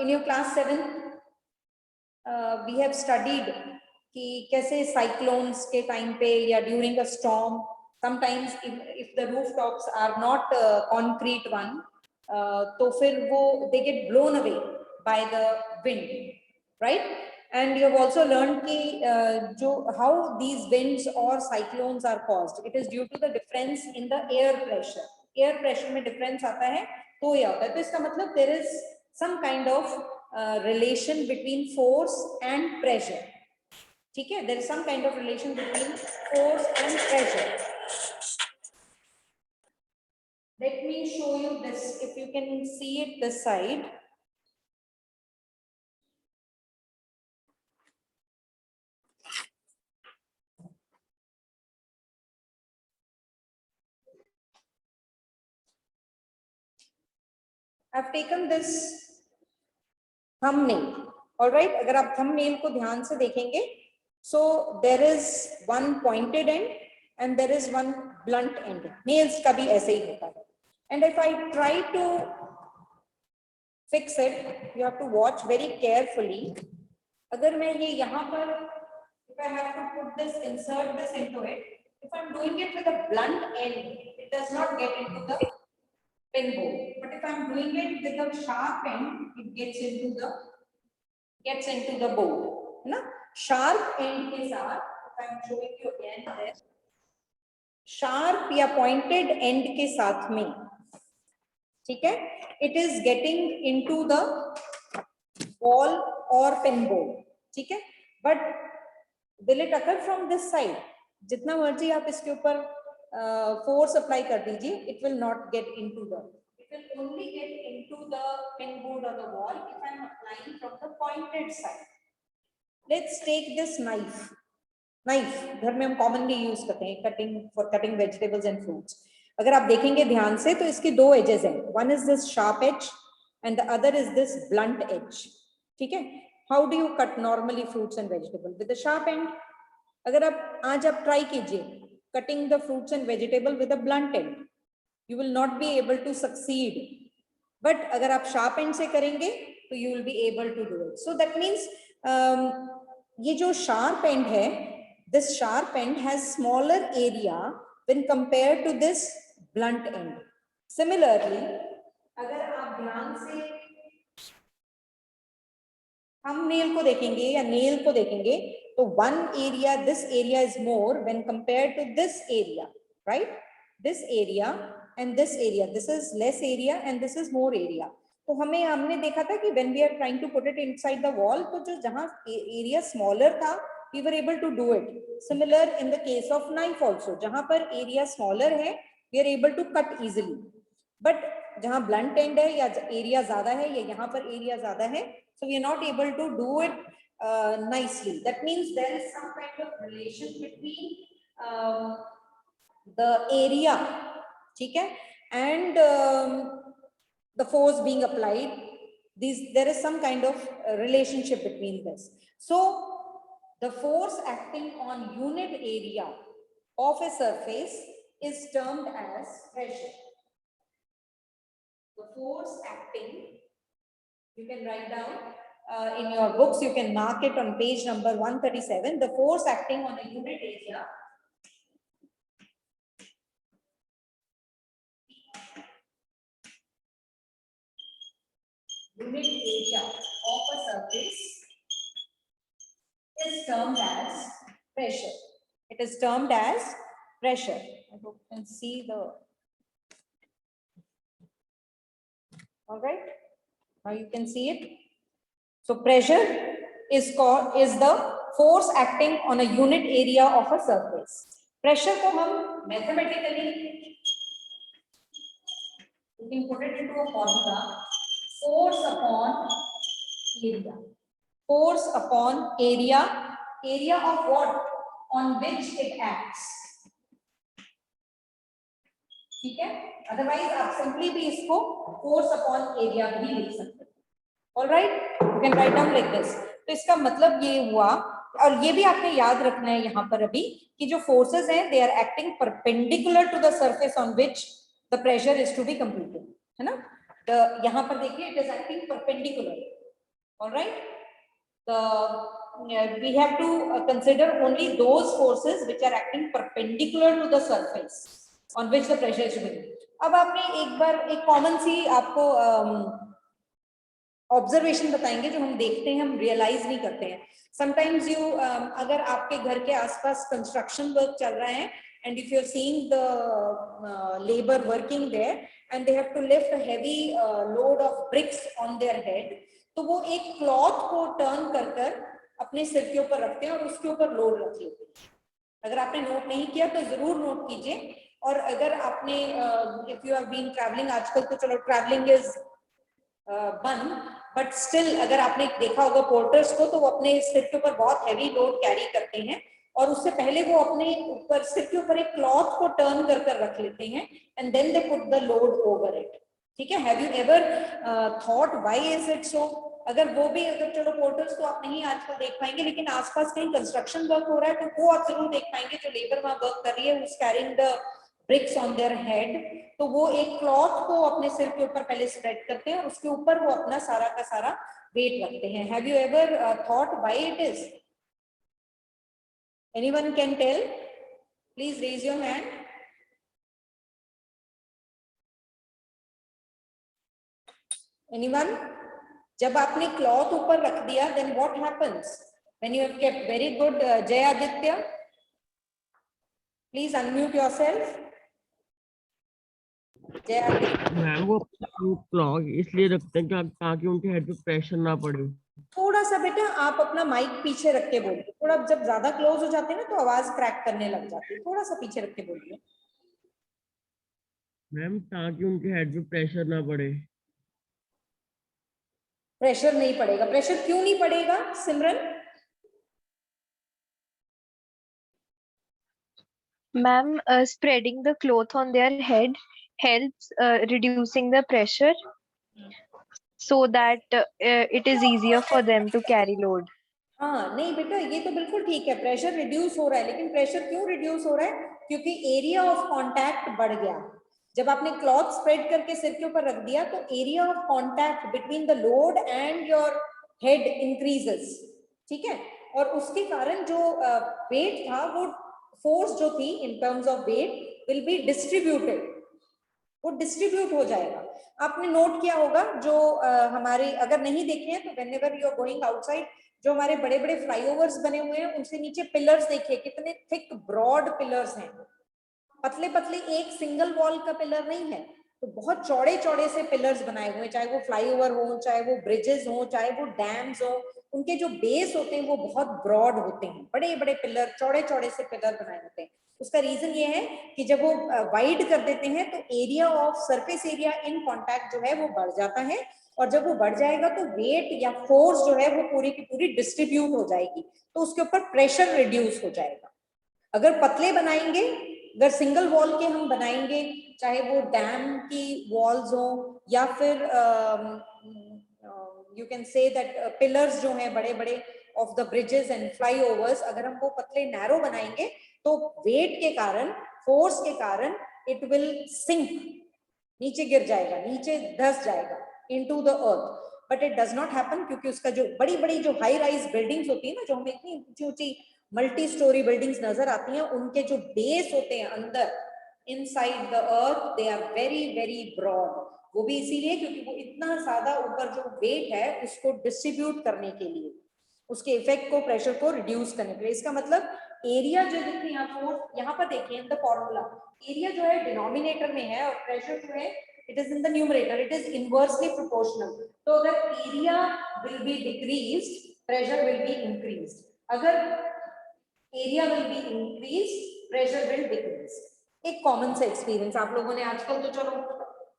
In your class 7 we have studied कि कैसे cyclones के time पे या during a storm sometimes if the rooftops are not concrete one तो फिर वो they get blown away by the wind, right? And you have also learned कि जो how these winds or cyclones are caused. It is due to the difference in the air pressure. Air pressure में difference आता है तो ये होता है. तो इसका मतलब there is some kind of relation between force and pressure. ठीक है? There is some kind of relation between force and pressure. Let me show you this. If you can see it this side. I've taken this thumbnail. All right. अगर आप thumbnail को ध्यान से देखेंगे, so there is one pointed end and there is one blunt end. Nails का भी ऐसे ही होता है. And if I try to fix it, you have to watch very carefully. अगर मैं ये यहाँ पर, if I have to put this, insert this into it, if I'm doing it with a blunt end, it does not get into the pin bowl. But if I'm doing it with a sharp end, it gets into the bowl. है ना? Sharp end के साथ, if I'm showing you again this, sharp या pointed end के साथ में, ठीक है? It is getting into the ball or pin bowl, ठीक है? But will it occur from this side? जितना मर्जी आप इसके ऊपर force apply कर दीजिए, it will not get into the. It will only get into the pin board or the wall if I am applying from the pointed side. Let's take this knife. Knife घर में हम commonly use करते हैं for cutting vegetables and fruits. अगर आप देखेंगे ध्यान से तो इसके दो edges हैं. One is this sharp edge and the other is this blunt edge. ठीक है? How do you cut normally fruits and vegetables? With the sharp end. अगर आप आज आप try कीजिए cutting the fruits and vegetable with a blunt end, you will not be able to succeed. But अगर आप sharp end से करेंगे तो you will be able to do it. So that means ये जो sharp end है, this sharp end has smaller area when compared to this blunt end. Similarly, अगर आप ध्यान से हम nail को देखेंगे या nail को देखेंगे तो one area, this area is more when compared to this area, right? This area and this area, this is less area and this is more area. तो हमने देखा था कि when we are trying to put it inside the wall, तो जो जहाँ area smaller था, we were able to do it. Similar in the case of knife also, जहाँ पर area smaller है, we are able to cut easily. But जहाँ blunt end है या area ज़्यादा है या यहाँ पर area ज़्यादा है, so we are not able to do it nicely. That means there is some kind of relation between the area, ठीक है, and the force being applied. There is some kind of relationship between this. So the force acting on unit area of a surface is termed as pressure. The force acting, you can write down in your books, you can mark it on page number 137. The force acting on a unit area of a surface is termed as pressure. It is termed as pressure. I hope you can see the. All right. Now you can see it. So pressure is the force acting on a unit area of a surface. Pressure को हम mathematically, you can put it into a formula: force upon area. Force upon area. Area of what? On which it acts. ठीक है? Otherwise आप simply भी इसको force upon area भी लिख सकते हैं. All right? You can write down like this. तो इसका मतलब ये हुआ, और ये भी आपने याद रखना है यहाँ पर अभी कि जो forces हैं, they are acting perpendicular to the surface on which the pressure is to be computed. है ना? यहाँ पर देखिए it is acting perpendicular, alright. We have to consider only those forces which are acting perpendicular to the surface on which the pressure is being. अब आपने एक बार एक common सी आपको ऑब्जर्वेशन बताएंगे जो हम देखते हैं, हम रियलाइज नहीं करते हैं। समटाइम्स यू अगर आपके घर के आसपास कंस्ट्रक्शन वर्क चल रहा है and if you're seeing the labor working there and they have to lift a heavy load of bricks on their head, तो वो एक क्लॉथ को टर्न कर कर अपने सिर के ऊपर रखते हैं और उसके ऊपर लोड रख लेते हैं। अगर आपने नोट नहीं किया तो जरूर नोट कीजिए। और अगर आपने if you have been travelling, आजकल तो चलो ट्रैवलिंग इज बंद, बट स्टिल अगर आपने देखा होगा पोर्टर्स को, तो वो अपने सिर के ऊपर बहुत हैवी लोड कैरी करते हैं और उससे पहले वो अपने ऊपर सिर के ऊपर एक क्लॉथ को टर्न कर कर रख लेते हैं and then they put the load over it. ठीक है, have you ever thought why is it so? अगर वो भी, अगर चलो पोर्टर्स तो आप नहीं आजकल देख पाएंगे, लेकिन आसपास कहीं कंस्ट्रक्शन वर्क हो रहा है तो वो आप जरूर देख पाएंगे, जो लेबर वहां वर्क कर रही है who's carrying the bricks on their head, तो वो एक क्लॉथ को अपने सिर के ऊपर पहले स्प्रेड करते हैं और उसके ऊपर वो अपना सारा का सारा वेट रखते हैं। Have you ever thought why it is? Anyone can tell? Please raise your hand. Anyone? जब आपने क्लॉथ ऊपर रख दिया then what happens when you have kept? Very good Jai Aditya, please unmute yourself. जय आदित्य। मैम वो क्लॉक इसलिए रखते हैं ताकि उनके हेड पे प्रेशर ना पड़े। थोड़ा सा बेटा आप अपना माइक पीछे रख के बोलिए, थोड़ा जब ज्यादा क्लोज हो जाते हैं ना तो आवाज क्रैक करने लग जाती है, थोड़ा सा पीछे रख के बोलिए। मैम ताकि उनके हेड पे प्रेशर ना पड़े। प्रेशर नहीं पड़ेगा? प्रेशर क्यों नहीं पड़ेगा सिमरन? Ma'am, spreading the cloth on their head helps reducing the pressure so that it is easier for them to carry load. हाँ नहीं बेटा, ये तो बिल्कुल ठीक है, प्रेशर रिड्यूस हो रहा है, लेकिन प्रेशर क्यों रिड्यूस हो रहा है? क्योंकि एरिया ऑफ कांटेक्ट बढ़ गया। जब आपने क्लॉथ स्प्रेड करके सिर के ऊपर रख दिया तो area of contact between the load and your head increases. ठीक है, और उसके कारण जो वेट था, वो फोर्स जो थी in terms of weight will be distributed, वो डिस्ट्रीब्यूट हो जाएगा। आपने नोट किया होगा जो हमारे, अगर नहीं देखे हैं तो whenever you are going outside, जो हमारे बड़े बड़े फ्लाईओवर्स बने हुए हैं उनसे नीचे पिलर्स देखिए, कितने थिक ब्रॉड पिलर्स हैं, पतले पतले, एक सिंगल वॉल का पिलर नहीं है, तो बहुत चौड़े चौड़े से पिलर्स बनाए हुए हैं, चाहे वो फ्लाईओवर हो, चाहे वो ब्रिजेस हो, चाहे वो डैम्स हो, उनके जो बेस होते हैं वो बहुत ब्रॉड होते हैं, बड़े बड़े पिलर, चौड़े चौड़े से पिलर बनाए होते हैं। उसका रीजन ये है कि जब वो वाइड कर देते हैं तो area of surface area in contact जो है वो बढ़ जाता है, और जब वो बढ़ जाएगा तो वेट या फोर्स जो है वो पूरी की पूरी डिस्ट्रीब्यूट हो जाएगी, तो उसके ऊपर प्रेशर रिड्यूस हो जाएगा। अगर पतले बनाएंगे, अगर सिंगल वॉल के हम बनाएंगे, चाहे वो डैम की वॉल्स हो या फिर you can say that pillars जो हैं बड़े बड़े of the bridges and flyovers, अगर हम वो पतले नैरो बनाएंगे तो वेट के कारण, फोर्स के कारण इट विल सिंक, नीचे गिर जाएगा, नीचे धंस जाएगा into the earth. But it does not happen, क्योंकि उसका जो बड़ी बड़ी जो हाई राइज बिल्डिंग्स होती है ना, जो हमें इतनी ऊंची ऊंची मल्टी स्टोरी बिल्डिंग्स नजर आती हैं, उनके जो बेस होते हैं अंदर inside the earth, they are very very broad. वो भी इसीलिए क्योंकि वो इतना ज्यादा ऊपर जो वेट है उसको डिस्ट्रीब्यूट करने के लिए, उसके इफेक्ट को, प्रेशर को रिड्यूस करने के लिए। इसका मतलब एरिया जो देखिए यहाँ फोर्स, यहाँ पर देखिए इन द फॉर्मूला, एरिया जो है डिनोमिनेटर में है और प्रेशर जो है it is in the numerator, it is inversely proportional. तो अगर area will be decreased, pressure will be increased. अगर area will be increased, pressure will decrease. एक कॉमन सा एक्सपीरियंस आप लोगों ने, आजकल तो चलो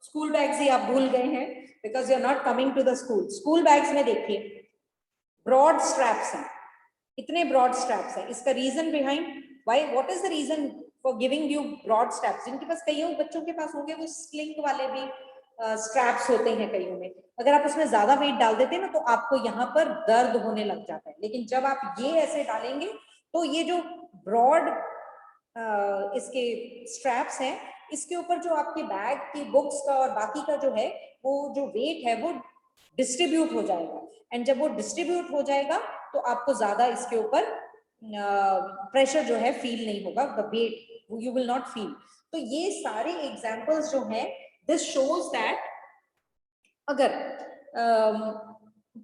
स्कूल बैग्स ही आप भूल गए हैं because you are not coming to the school. School bags में देखिए ब्रॉड स्ट्रैप्स हैं, इतने ब्रॉड स्ट्रैप्स हैं। इसका reason behind why, what is the reason for giving you broad straps? जिनके पास, कईयों बच्चों के पास होंगे वो स्लिंग वाले भी स्ट्रैप्स होते हैं कईयों में, अगर आप उसमें ज्यादा वेट डाल देते हैं ना तो आपको यहाँ पर दर्द होने लग जाता है। लेकिन जब आप ये ऐसे डालेंगे तो ये जो ब्रॉड इसके स्ट्रैप्स हैं इसके ऊपर जो आपके बैग की बुक्स का और बाकी का जो है वो जो वेट है वो डिस्ट्रीब्यूट हो जाएगा, एंड जब वो डिस्ट्रीब्यूट हो जाएगा तो आपको ज्यादा इसके ऊपर प्रेशर जो है फील नहीं होगा, the weight you will not feel. तो ये सारे एग्जांपल्स जो हैं, दिस शोज दैट अगर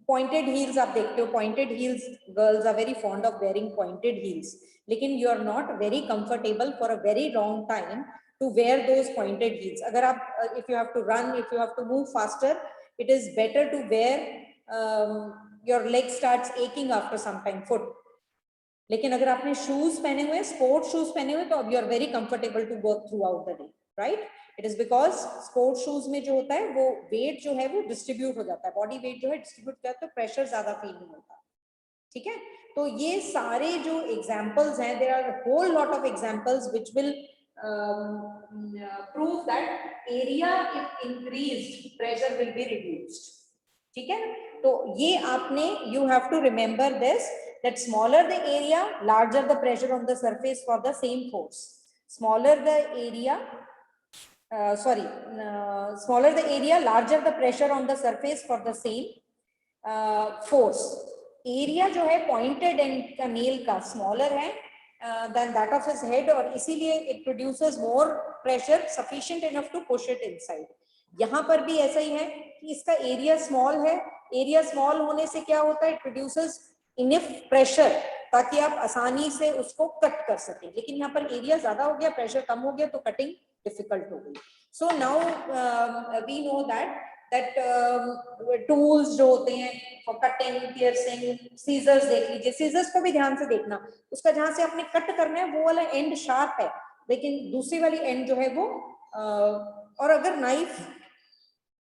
पॉइंटेड हील्स आप देखते हो, pointed heels, girls are very fond of wearing pointed heels, लेकिन you are not very comfortable for a very long time to wear those pointed heels. अगर आप if you have to run, if you have to move faster, it is better to wear your leg starts aching after some time, foot. लेकिन अगर आपने shoes पहने हुए, sport shoes पहने हुए, तो अब you are very comfortable to work throughout the day, right? It is because sport shoes में जो होता है वो वेट जो है वो डिस्ट्रीब्यूट हो जाता है, बॉडी वेट जो है डिस्ट्रीब्यूट हो जाता है, तो प्रेशर ज्यादा फील नहीं होता, ठीक है? तो ये सारे जो एग्जाम्पल्स हैं, there are whole lot of examples which will prove that area if increased pressure will be reduced, ठीक है? तो ये आपने you have to remember this, that smaller the area, larger the pressure on the surface for the same force. Smaller the area, smaller the area, larger the pressure on the surface for the same force. Area जो है pointed end का nail का smaller है than that of his head, और इसीलिए it produces more pressure sufficient enough to push it inside. यहाँ पर भी ऐसा ही है कि इसका एरिया स्मॉल है, एरिया स्मॉल होने से क्या होता है, इट प्रोड्यूसेस इनफ प्रेशर ताकि आप आसानी से उसको कट कर सकें, लेकिन यहाँ पर एरिया ज्यादा हो गया, प्रेशर कम हो गया, तो कटिंग डिफिकल्ट हो गई। So now we know that tools जो होते हैं फॉर कटिंग, पियर्सिंग, सीजर्स देख लीजिए, सीजर्स को भी ध्यान से देखना, उसका जहां से आपने कट करना है वो वाला एंड शार्प है, लेकिन दूसरी वाली एंड जो है वो और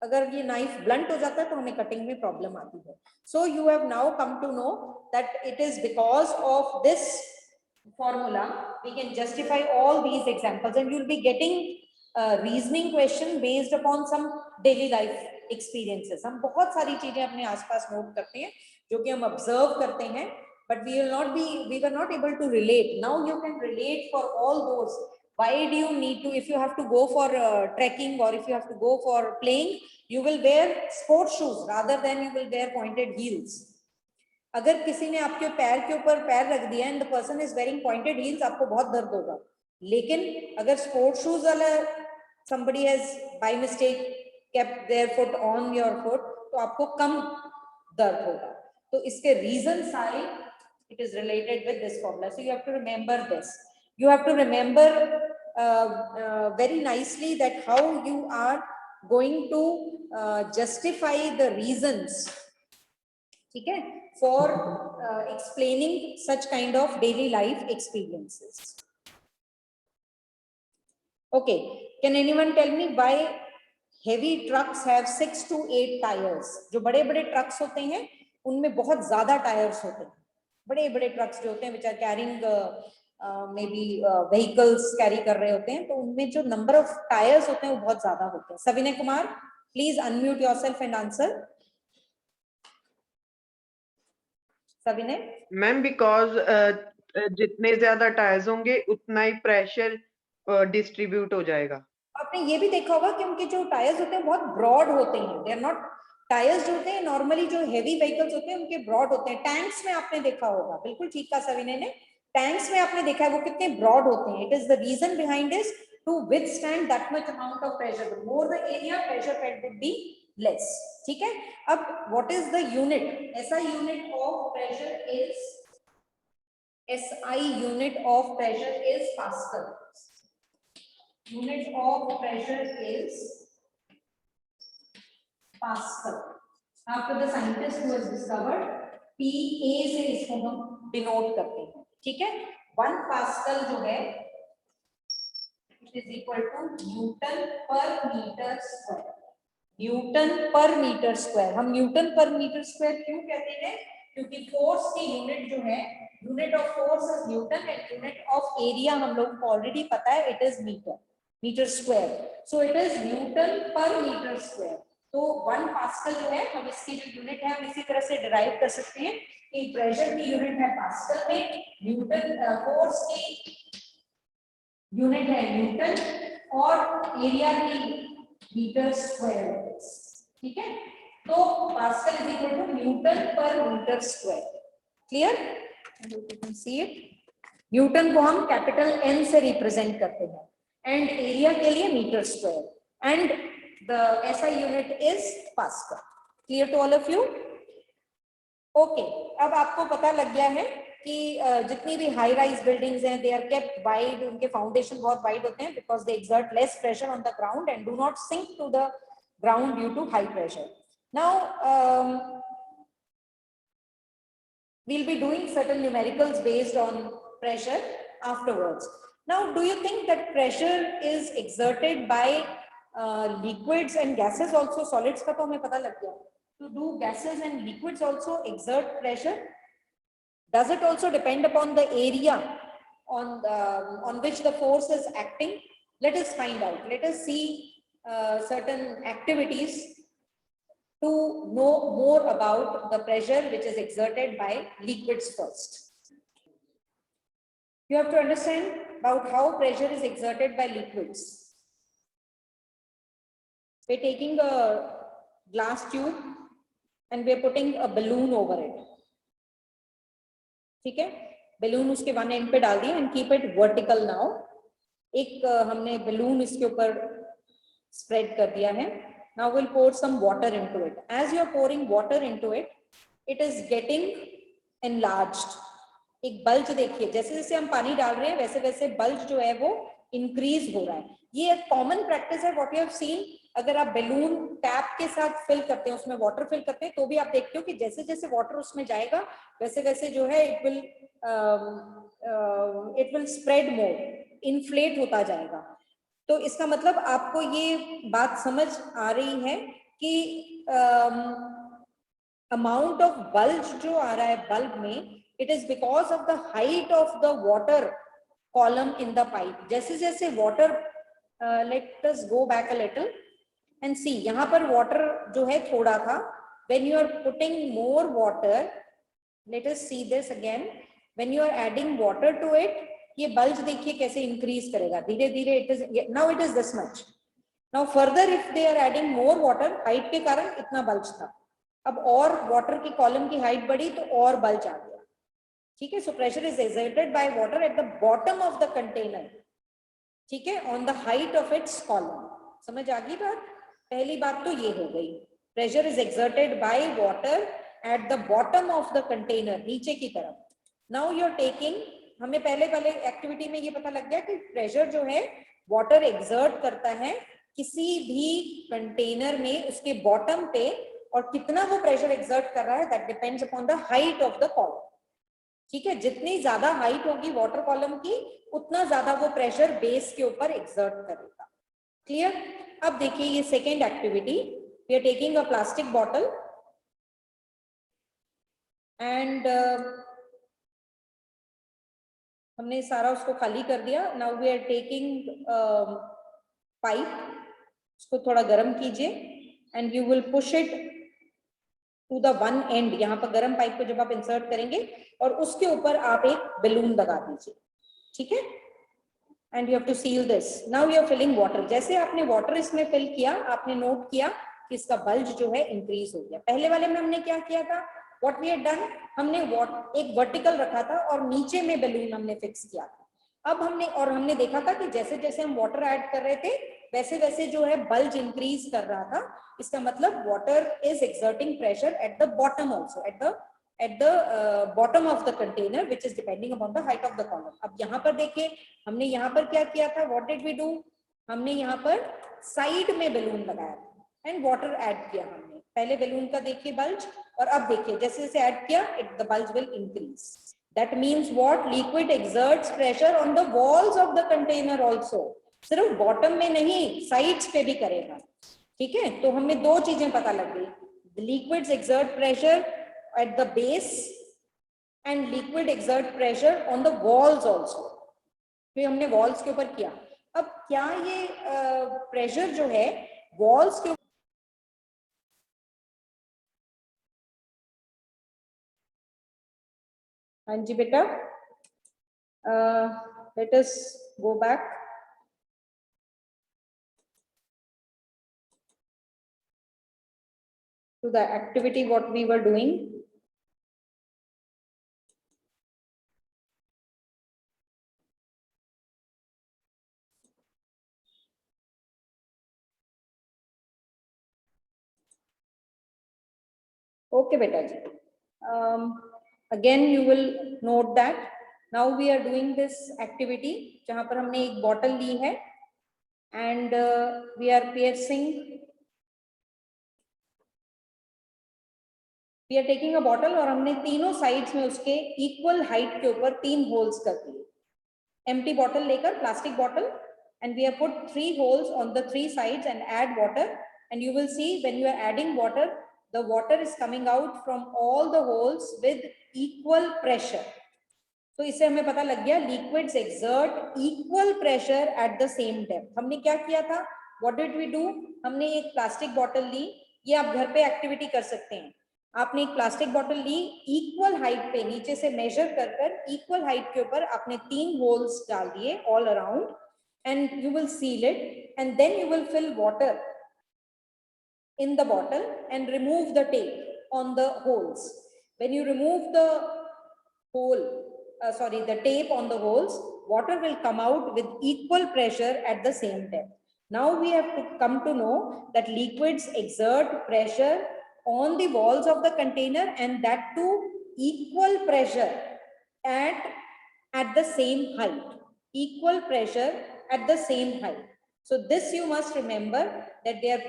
अगर ये नाइफ ब्लंट हो जाता है तो हमें कटिंग में प्रॉब्लम आती है। So you have now come to know that it is because of this formula we can justify all these examples, and you'll be getting reasoning question based upon some daily life experiences. हम बहुत सारी चीजें अपने आसपास note करते हैं जो कि हम ऑब्जर्व करते हैं, but we were not able to relate. Now you can relate for all those. Why do you need to, if you have to go for trekking or if you have to go for playing, you will wear sports shoes rather than you will wear pointed heels. अगर किसी ने आपके पैर के ऊपर पैर रख दिया and the person is wearing pointed heels, आपको बहुत दर्द होगा, लेकिन अगर स्पोर्ट शूज वाला somebody has by mistake kept their foot on your foot, तो आपको कम दर्द होगा। तो इसके रीजन सारे it is related with this formula, so you have to remember this. You have to remember very nicely that how you are going to justify the reasons, ठीक है, for explaining such kind of daily life experiences. Okay, can anyone tell me why heavy trucks have 6 to 8 tires? जो बड़े बड़े trucks होते हैं उनमें बहुत ज्यादा टायर्स होते हैं, बड़े बड़े ट्रक्स जो होते हैं which are carrying maybe vehicles carry कर रहे होते हैं, तो उनमें जो नंबर ऑफ टायर्स होते हैं वो बहुत ज्यादा होते हैं। सविनय Kumar, please unmute yourself and answer. Ma'am because जितने ज्यादा टायर्स होंगे उतना ही प्रेशर डिस्ट्रीब्यूट हो जाएगा। आपने ये भी देखा होगा कि उनके जो टायर्स होते हैं बहुत ब्रॉड होते हैं, दे आर नॉट टायर्स जो होते हैं नॉर्मली जो हेवी व्हीकल्स होते हैं उनके ब्रॉड होते हैं। टैंक्स में आपने देखा होगा, बिल्कुल ठीक कहा सविनय ने, टैंक्स में आपने देखा है वो कितने ब्रॉड होते हैं। It is the reason behind this to withstand that much amount of pressure, the more the area pressure fed would be less, ठीक है। अब what is the unit? SI unit of pressure is SI unit of pressure is Pascal. Unit of pressure is Pascal. After the scientist who has discovered, PA से इसको हम denote करते हैं, ठीक है। 1 पास्कल जो है it is equal to newton per metre square. Newton per metre square, हम न्यूटन पर मीटर स्क्वायर क्यों कहते हैं? क्योंकि फोर्स की यूनिट जो है, unit of force is newton and unit of area हम लोगों को ऑलरेडी पता है, it is metre square. So it is newton per metre square. तो 1 पास्कल जो है, हम इसकी जो यूनिट है हम इसी तरह से डिराइव कर सकते हैं कि प्रेशर की यूनिट है पास्कल में, न्यूटन फोर्स की यूनिट है न्यूटन और एरिया की मीटर स्क्वायर, ठीक है। तो pascal is equal to newton per metre square, clear, you can see it. Newton को हम कैपिटल एन से रिप्रेजेंट करते हैं एंड एरिया के लिए metre square and the SI unit is pascal. Clear to all of you? Okay, अब आपको पता लग गया है कि जितनी भी हाई राइज बिल्डिंग्स हैं दे आर केप्ट वाइड, उनके फाउंडेशन बहुत वाइड होते हैं because they exert less pressure on the ground and do not sink to the ground due to high pressure. Now we'll be doing certain numericals based on pressure afterwards. Now, do you think that pressure is exerted by liquids and gases also? Solids का तो हमें पता लग गया. To do gases and liquids also exert pressure? Does it also depend upon the area on which the force is acting? Let us find out. Let us see certain activities to know more about the pressure which is exerted by liquids first. You have to understand about how pressure is exerted by liquids. We're taking a glass tube and we're putting a balloon over it. ठीक है, balloon उसके one end पे डाल दिया and keep it vertical now. एक हमने balloon इसके ऊपर spread कर दिया है. Now we'll pour some water into it. As you're pouring water into it, it is getting enlarged. एक बल्ज देखिए, जैसे जैसे हम पानी डाल रहे हैं वैसे वैसे बल्ज जो है वो इंक्रीज हो रहा है. ये एक कॉमन प्रैक्टिस है, व्हाट यू हैव सीन. अगर आप बैलून टैप के साथ फिल करते हैं, उसमें वाटर फिल करते हैं, तो भी आप देखते हो कि जैसे जैसे वाटर उसमें जाएगा वैसे वैसे जो है it will spread more, inflate होता जाएगा. तो इसका मतलब आपको ये बात समझ आ रही है कि अमाउंट ऑफ बल्ज जो आ रहा है बल्ब में, it is because of the height of the water column in the pipe. जैसे जैसे water, let us go back a little and see, यहाँ पर वाटर जो है थोड़ा था. When you are putting more water, let us see this again, when you are adding water to it, ये bulge देखिए कैसे इंक्रीज करेगा धीरे धीरे. It is now it is this much. Now further if they are adding more water, height के कारण इतना bulge था, अब और वाटर की कॉलम की हाइट बढ़ी तो और बल्ज आ गया. ठीक है, so pressure is exerted by water at the bottom of the container, ठीक है, on the height of its column. समझ आ गई बात? पहली बात तो ये हो गई, pressure is exerted by water at the bottom of the container, नीचे की तरफ. नाउ यू आर टेकिंग, हमें पहले एक्टिविटी में ये पता लग गया कि प्रेशर जो है वाटर एक्सर्ट करता है किसी भी कंटेनर में उसके बॉटम पे, और कितना वो प्रेशर एक्सर्ट कर रहा है that depends upon the height of the column. ठीक है, जितनी ज्यादा हाइट होगी वाटर कॉलम की उतना ज्यादा वो प्रेशर बेस के ऊपर एक्सर्ट करेगा. क्लियर? अब देखिए ये second activity, we are taking a plastic bottle and हमने सारा उसको खाली कर दिया. Now we are taking pipe, उसको थोड़ा गर्म कीजिए and you will push it to the one end. यहाँ पर गर्म पाइप को जब आप इंसर्ट करेंगे और उसके ऊपर आप एक बैलून लगा दीजिए. ठीक है, and you have to seal this. Now you are filling water. जैसे आपने वाटर इसमें फिल किया, आपने नोट किया कि इसका बल्ज जो है इंक्रीज हो गया. पहले वाले में हमने क्या किया था, व्हाट वी हैड डन, हमने एक वर्टिकल रखा था और नीचे में बैलून हमने फिक्स किया था. अब हमने देखा था कि जैसे जैसे हम वाटर ऐड कर रहे थे वैसे वैसे जो है बल्ज इंक्रीज कर रहा था. इसका मतलब water is exerting pressure at the bottom also, at the bottom of the container which is depending upon the height of the column. अब यहाँ पर देखिए हमने यहाँ पर क्या किया था, व्हाट डिड वी डू, हमने यहाँ पर साइड में बैलून लगाया था एंड वाटर ऐड किया हमने. पहले बैलून का देखिए बल्ज, और अब देखिए जैसे जैसे ऐड किया the bulge will increase. That means what, liquid exerts pressure on the walls of the container also. सिर्फ बॉटम में नहीं, साइड्स पे भी करेगा. ठीक है, तो हमें दो चीजें पता लग गई, liquids exert pressure at the base and liquid exert pressure on the walls also. फिर हमने वॉल्स के ऊपर किया. अब क्या ये प्रेशर जो है वॉल्स के, हाँ जी बेटा, late us go back. to the activity what we were doing. Okay, beta ji. Again, you will note that now we are doing this activity जहाँ पर हमने एक bottle ली है and we are taking a bottle और हमने तीनों sides में उसके equal height के ऊपर 3 holes कर दिए. Empty bottle लेकर plastic bottle and we have put 3 holes on the 3 sides and add water, and you will see when you are adding water, the water is coming out from all the holes with equal pressure. तो इससे हमें पता लग गया liquids exert equal pressure at the same depth. हमने क्या किया था? What did we do? हमने एक plastic bottle ली. ये आप घर पे activity कर सकते हैं. आपने एक plastic bottle ली, equal height पे नीचे से measure कर equal height के ऊपर आपने 3 holes डाल दिए all around, and you will seal it, and then you will fill water in the bottle and remove the tape on the holes. When you remove the the tape on the holes, water will come out with equal pressure at the same depth. Now we have to come to know that liquids exert pressure on the walls of the container, and that too equal pressure at the same height. Equal pressure at the same height. So this you must remember, that they are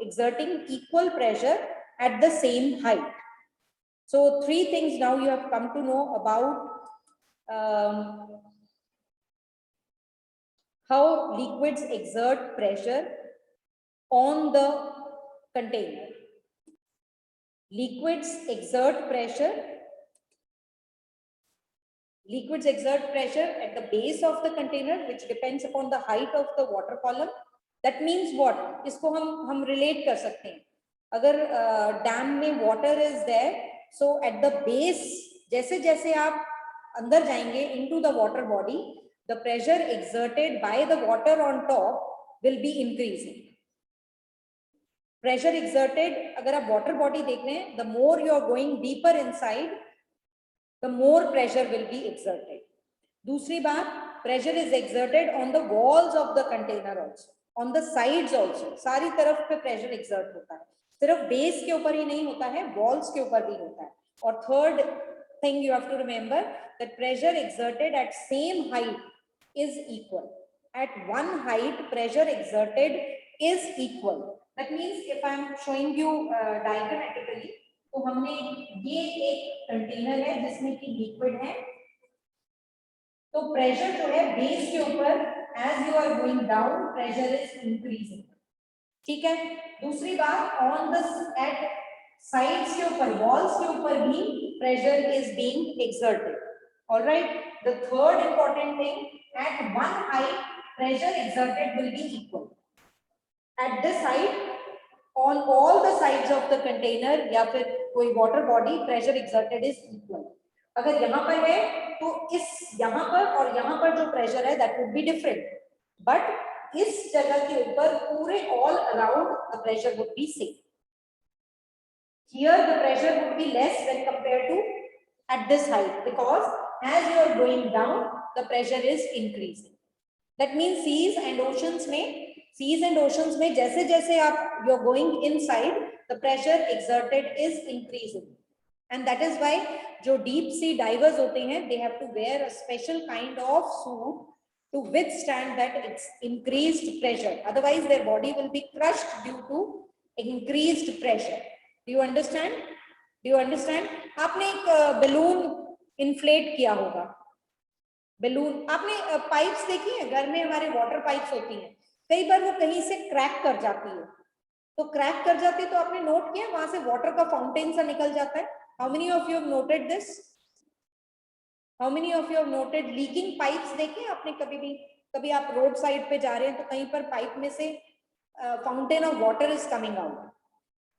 exerting equal pressure at the same height. So 3 things now you have come to know about how liquids exert pressure on the container. Liquids exert pressure at the base of the container, which depends upon the height of the water column. That means what? इसको हम relate कर सकते हैं. अगर dam में water is there, so at the base, जैसे जैसे आप अंदर जाएंगे into the water body, the pressure exerted by the water on top will be increasing. Pressure exerted, अगर आप water body देख रहे हैं, the more you are going deeper inside, the more pressure will be exerted. दूसरी बात, pressure is exerted on the walls of the container also, on the sides also. सारी तरफ पे pressure exert होता है. सिर्फ base के ऊपर ही नहीं होता है, walls के ऊपर भी होता है. और third thing you have to remember, that pressure exerted at same height is equal. At one height, pressure exerted is equal. That means if I am showing you diagrammatically, तो हमने ये एक कंटेनर है जिसमें कि लिक्विड है, तो pressure जो है बेस के ऊपर as you are going down pressure is increasing. ठीक है. दूसरी बात, ऑन द एट साइड्स के ऊपर, वॉल्स के ऊपर भी pressure is being exerted. Alright. The third important thing, at one height pressure exerted will be equal. At this height on all the sides of the container या फिर कोई water body, pressure exerted is equal. अगर यहाँ पर है तो इस यहाँ पर और यहाँ पर जो pressure है that would be different, but इस जगह के ऊपर पूरे all around the pressure would be same. Here the pressure would be less when compared to at this height, because as you are going down the pressure is increasing. That means seas and oceans में जैसे जैसे आप you are going inside, the pressure exerted is increasing, and that is why जो deep sea divers होते हैं, they have to wear a special kind of suit to withstand that increased pressure. Otherwise their body will be crushed due to increased pressure. Do you understand? आपने एक balloon inflate किया होगा. balloon आपने pipes देखी है, घर में हमारे water pipes होती हैं, कई बार वो कहीं से क्रैक कर जाती है, तो क्रैक कर जाती है तो आपने नोट किया वहां से वाटर का फाउंटेन सा निकल जाता है. How many of you have noted this? How many of you have noted leaking pipes? देखे आपने कभी आप रोड साइड पे जा रहे हैं तो कहीं पर पाइप में से fountain of water is coming out.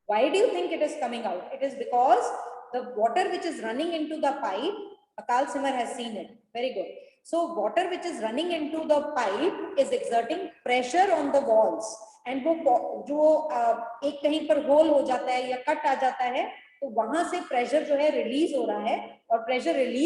Why do you think it is coming out? It is because the water which is running into the pipe, Akal Simar has seen it. Very good. So water which is running into the pipe is exerting pressure on the walls, and वो जो एक कहीं पर whole हो जाता है या cut आ जाता है, तो वहां से प्रेशर जो है रिलीज हो रहा है, और प्रेशर रिलीज